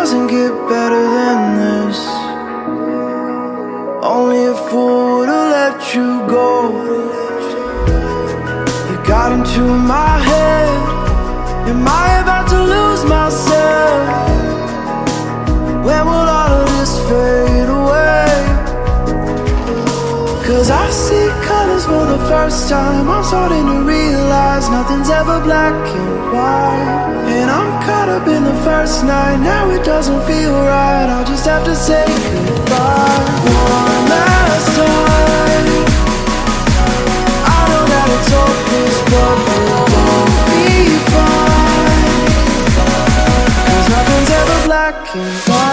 doesn't get better than this. Only a fool would've let you go. You got into my head. Am I about to lose myself? When will all of this fade away? Cause I see colors for the first time. I'm starting to realize nothing's ever black and white. And I'm caught up in the first night. Now it doesn't feel right. I'll just have to say goodbye one last time. I know that it's hopeless, but we'll both be fine. Cause nothing's ever black and white.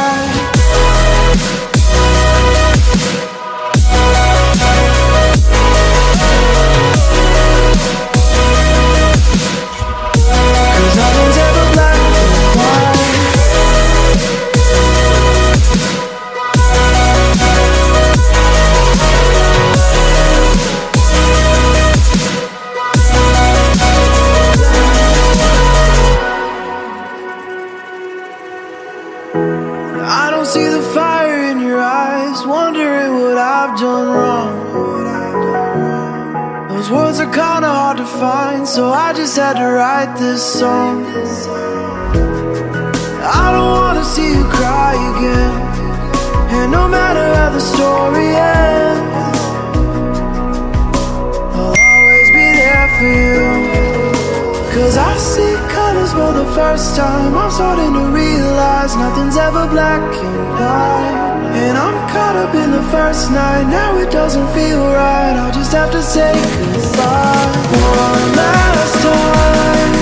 See the fire in your eyes, wondering what I've done wrong. Those words are kinda hard to find, so I just had to write this song. I don't wanna see you cry again, and no matter how the story ends, I'll always be there for you. Cause I see colors for the first time. I'm starting to realize nothing's ever black and white. And I'm caught up in the first night. Now it doesn't feel right. I'll just have to say goodbye one last time.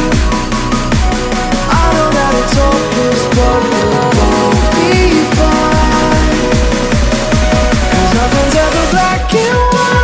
I know that it's hopeless, but we'll both be fine. Cause nothing's ever black and white.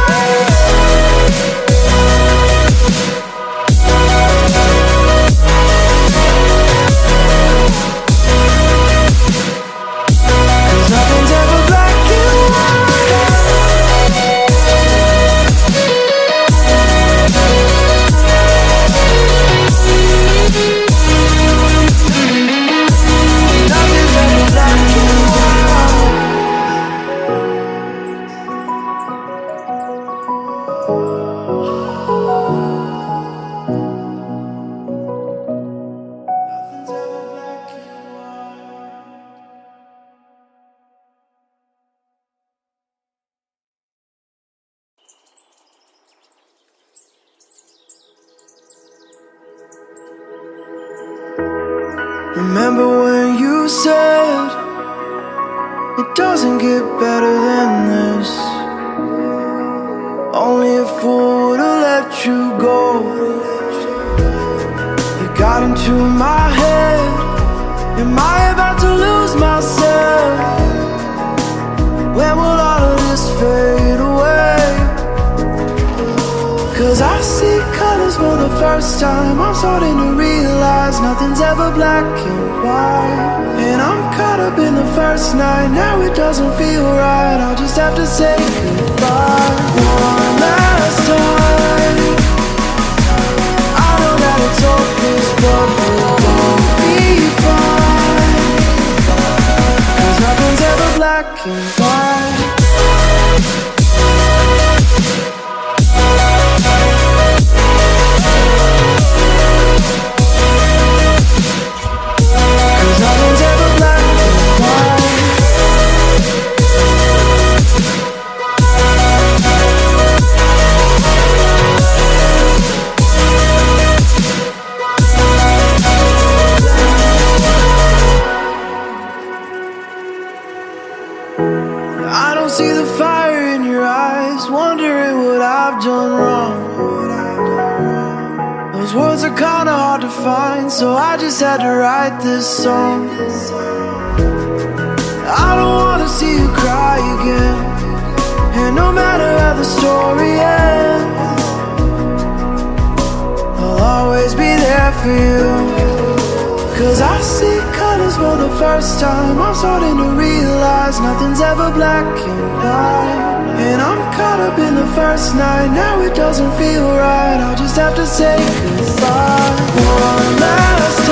Remember when you said it doesn't get better than this? Only a fool would've let you go. You got into my head. Am I about to lose myself? When will all of this fade away? Cause I see colors for the first time. I'm starting to realize nothing's ever black and white. And I'm caught up in the first night. Now it doesn't feel right. I'll just have to say goodbye one last time. I know that it's hopeless, but we'll both be fine. Cause nothing's ever black and white. See the fire in your eyes, wondering what I've done wrong. Those words are kinda hard to find, so I just had to write this song. I don't wanna see you cry again, and no matter how the story ends, I'll always be there for you. Cause I see colors for the first time. I'm starting to realize nothing's ever black and white. And I'm caught up in the first night. Now it doesn't feel right. I'll just have to say goodbye one last